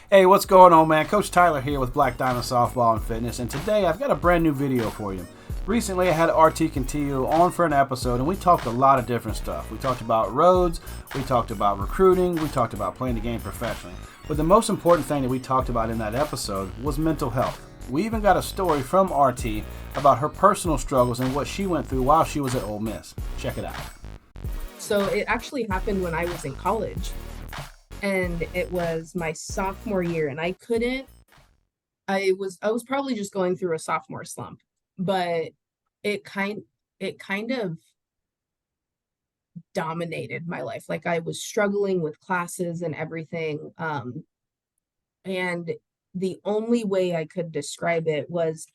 Hey, what's going on, man? Coach Tyler here with Black Diamond Softball and Fitness, and today I've got a brand new video for you. Recently, I had RT Cantillo on for an episode, and we talked a lot of different stuff. We talked about roads, we talked about recruiting, we talked about playing the game professionally. But the most important thing that we talked about in that episode was mental health. We even got a story from RT about her personal struggles and what she went through while she was at Ole Miss. Check it out. So it actually happened when I was in college, and it was my sophomore year, and I was probably just going through a sophomore slump, but it kind it kind of dominated my life. Like, I was struggling with classes and everything. And the only way I could describe it was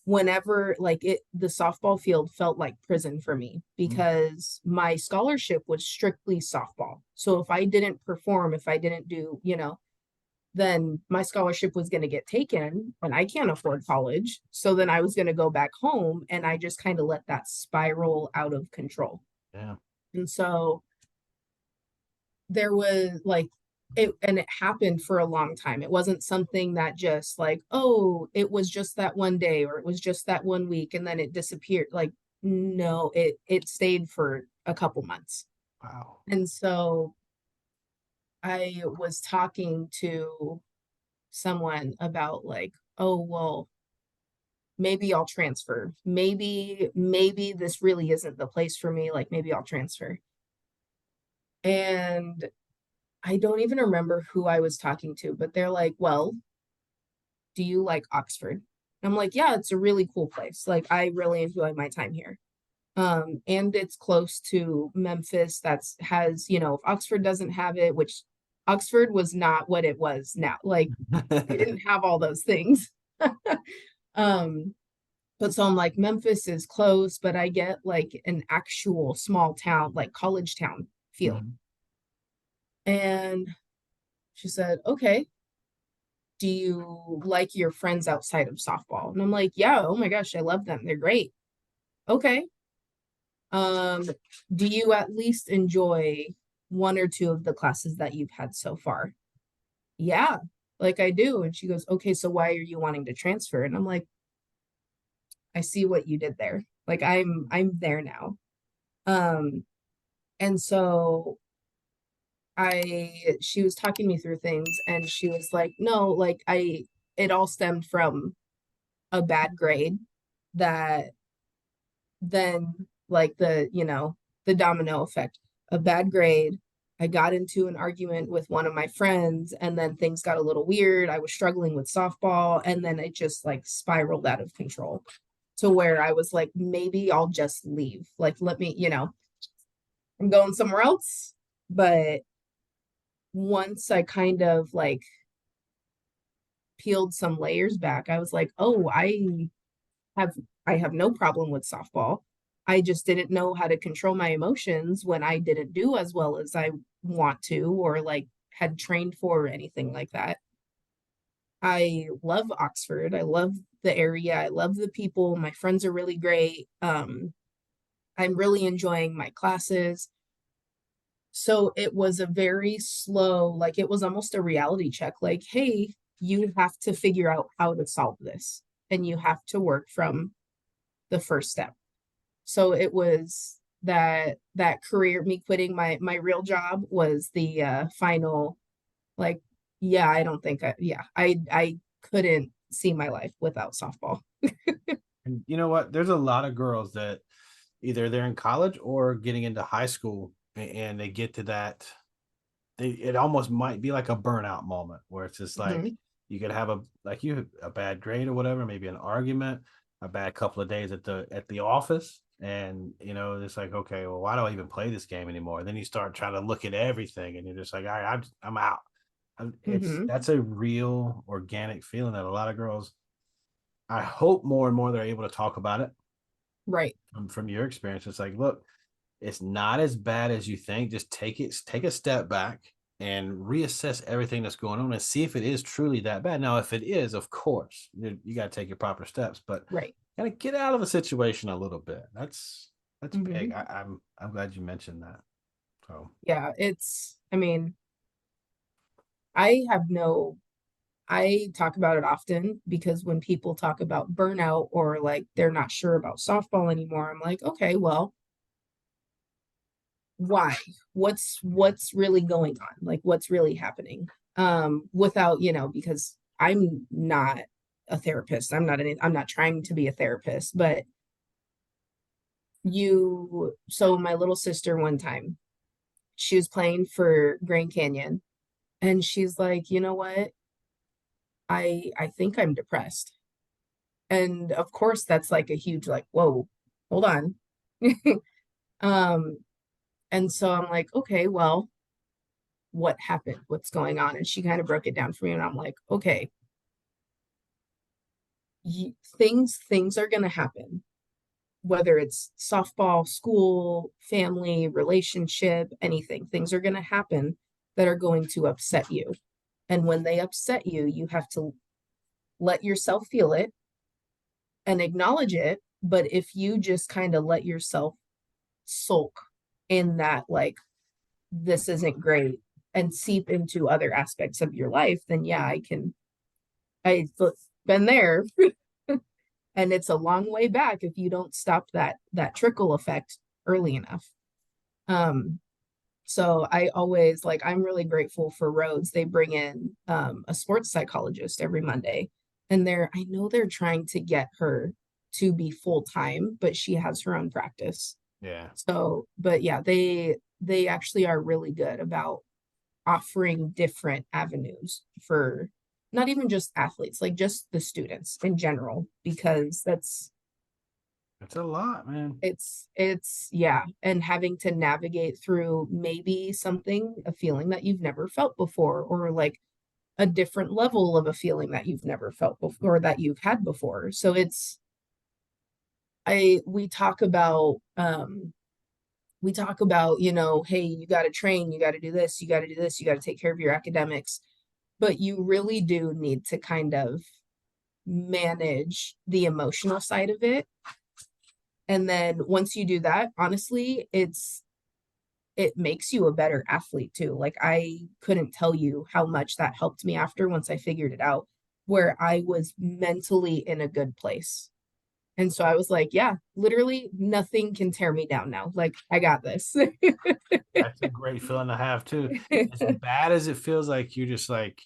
whenever, like, the softball field felt like prison for me because my scholarship was strictly softball. So if I didn't perform, if I didn't do, then my scholarship was going to get taken and I can't afford college. So then I was going to go back home, and I just kind of let that spiral out of control. Yeah. And so there was like it happened for a long time. It wasn't something that just like, oh, it was just that one day or it was just that one week and then it disappeared. Like, no, it stayed for a couple months. Wow. And so I was talking to someone about like, oh, well, maybe I'll transfer. Maybe this really isn't the place for me. Like, maybe I'll transfer. And I don't even remember who I was talking to, but they're like, well, do you like Oxford? And I'm like, yeah, it's a really cool place. Like, I really enjoy my time here. And it's close to Memphis. That's has, if Oxford doesn't have it, which Oxford was not what it was now. Like, they didn't have all those things. um, but so I'm like, Memphis is close, but I get like an actual small town, like college town feel. Mhm. And she said, okay, do you like your friends outside of softball? And I'm like, yeah, oh my gosh, I love them. They're great. Okay. Um, do you at least enjoy one or two of the classes that you've had so far? Yeah, like I do. And she goes, okay, so why are you wanting to transfer? And I'm like, I see what you did there. Like, I'm there now. Um, and so she was talking me through things, and she was like, no, like, it all stemmed from a bad grade that then, like, the domino effect, a bad grade. I got into an argument with one of my friends, and then things got a little weird. I was struggling with softball, and then it just like spiraled out of control to where I was like, maybe I'll just leave. Like, let me, I'm going somewhere else. But once I kind of like peeled some layers back, I was like, oh, have I have no problem with softball. I just didn't know how to control my emotions when I didn't do as well as I want to, or like had trained for, or anything like that. I love Oxford. I love the area. I love the people. My friends are really great. I'm really enjoying my classes. So it was a very slow, like, it was almost a reality check. Like, hey, you have to figure out how to solve this, and you have to work from the first step. So it was that career, me quitting my real job was the final, like, yeah, I don't think I couldn't see my life without softball. And you know what? There's a lot of girls that either they're in college or getting into high school, and they get to that. It almost might be like a burnout moment where it's just like Mhm. you could have a bad grade or whatever, maybe an argument, a bad couple of days at the office, and it's like, okay, well, why do I even play this game anymore? And then you start trying to look at everything, and you're just like, all right, I'm out. It's Mhm. That's a real organic feeling that a lot of girls. I hope more and more they're able to talk about it. Right. From your experience, it's like, look, it's not as bad as you think. Just take a step back and reassess everything that's going on and see if it is truly that bad. Now, if it is, of course, you got to take your proper steps, but Right. kind of get out of the situation a little bit. That's big. Mhm. I'm glad you mentioned that. So Yeah, it's, I mean, I have no, I talk about it often because when people talk about burnout or like they're not sure about softball anymore, I'm like, okay, well, why? What's really going on? Like what's really happening? Without, because I'm not a therapist. I'm not trying to be a therapist, but so my little sister one time, she was playing for Grand Canyon and she's like, you know what? I think I'm depressed. And of course that's like a huge like, whoa, hold on. Um, and so I'm like, okay, well, what happened? What's going on? And she kind of broke it down for me, and I'm like, okay, things are going to happen, whether it's softball, school, family, relationship, anything. Things are going to happen that are going to upset you. And when they upset you, you have to let yourself feel it and acknowledge it. But if you just kind of let yourself sulk in that, like, this isn't great, and seep into other aspects of your life, then yeah, I've been there. And it's a long way back if you don't stop that trickle effect early enough. Um, so I always like I'm really grateful for Rhodes. They bring in a sports psychologist every Monday, and I know they're trying to get her to be full time, but she has her own practice. Yeah. So, but yeah, they actually are really good about offering different avenues for not even just athletes, like just the students in general, because It's a lot, man. it's yeah, and having to navigate through maybe a feeling that you've never felt before, or like a different level of a feeling that you've never felt before or that you've had before. So it's I we talk about, hey, you got to train, you got to do this, you got to do this, you got to take care of your academics, but you really do need to kind of manage the emotional side of it. And then once you do that, honestly, it makes you a better athlete too. Like I couldn't tell you how much that helped me after once I figured it out, where I was mentally in a good place. And so I was like, yeah, literally nothing can tear me down now. Like I got this. That's a great feeling to have too. As bad as it feels, like you're just like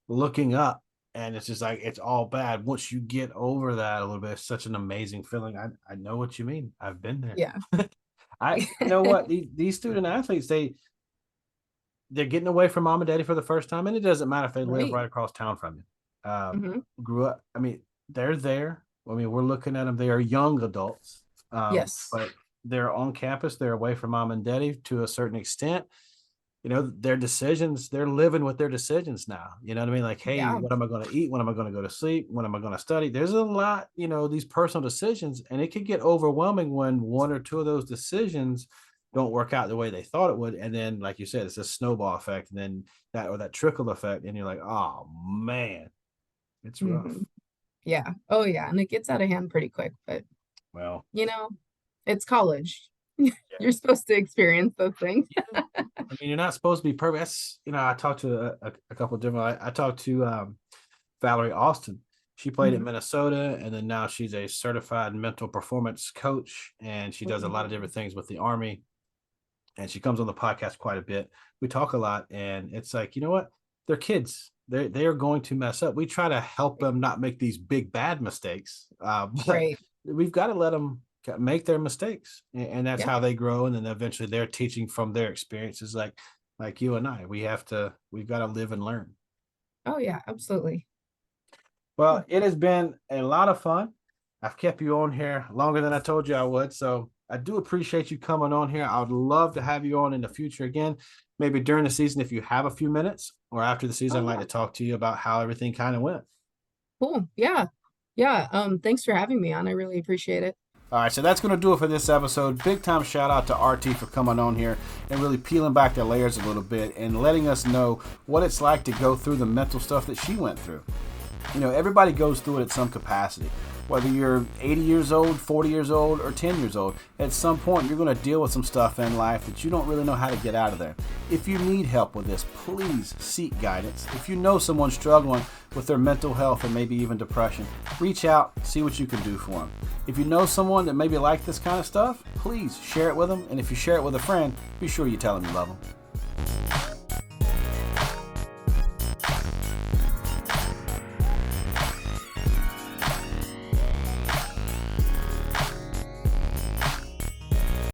looking up and it's just like it's all bad. Once you get over that a little bit, it's such an amazing feeling. I know what you mean. I've been there. Yeah. You know what, these student athletes, they're getting away from mom and daddy for the first time, and it doesn't matter if they live Right. right across town from you. Hmm. Grew up. I mean, they're there. I mean, we're looking at them. They are young adults, Yes. but they're on campus. They're away from mom and daddy to a certain extent. Their decisions, they're living with their decisions now. You know what I mean? Like, hey, Yeah. what am I going to eat? When am I going to go to sleep? When am I going to study? There's a lot, these personal decisions, and it could get overwhelming when one or two of those decisions don't work out the way they thought it would. And then, like you said, it's a snowball effect, and then that trickle effect, and you're like, oh man, it's rough. Hmm. Yeah. Oh yeah. And it gets out of hand pretty quick, but Well, you know, it's college. yeah. You're supposed to experience those things. I mean, you're not supposed to be perfect. That's, I talked to a couple of different, I talked to Valerie Austin. She played at Mhm. Minnesota, and then now she's a certified mental performance coach, and she does a lot of Mhm. different things with the Army. And she comes on the podcast quite a bit. We talk a lot, and it's like, you know what? They're kids. They are going to mess up. We try to help them not make these big bad mistakes, but Right. we've got to let them make their mistakes, and that's Yeah. how they grow. And then eventually, they're teaching from their experiences, like you and I. We've got to live and learn. Oh yeah, absolutely. Well, Oh, it has been a lot of fun. I've kept you on here longer than I told you I would. So I do appreciate you coming on here. I would love to have you on in the future again, maybe during the season if you have a few minutes, or after the season, oh I'd like yeah. to talk to you about how everything kind of went. Cool. Yeah. Yeah. Thanks for having me on. I really appreciate it. All right, so that's going to do it for this episode. Big time shout out to RT for coming on here and really peeling back the layers a little bit and letting us know what it's like to go through the mental stuff that she went through. Everybody goes through it at some capacity. Whether you're 80 years old, 40 years old, or 10 years old, at some point you're going to deal with some stuff in life that you don't really know how to get out of there. If you need help with this, please seek guidance. If you know someone struggling with their mental health and maybe even depression, reach out, see what you can do for them. If you know someone that maybe like this kind of stuff, please share it with them. And if you share it with a friend, be sure you tell them you love them.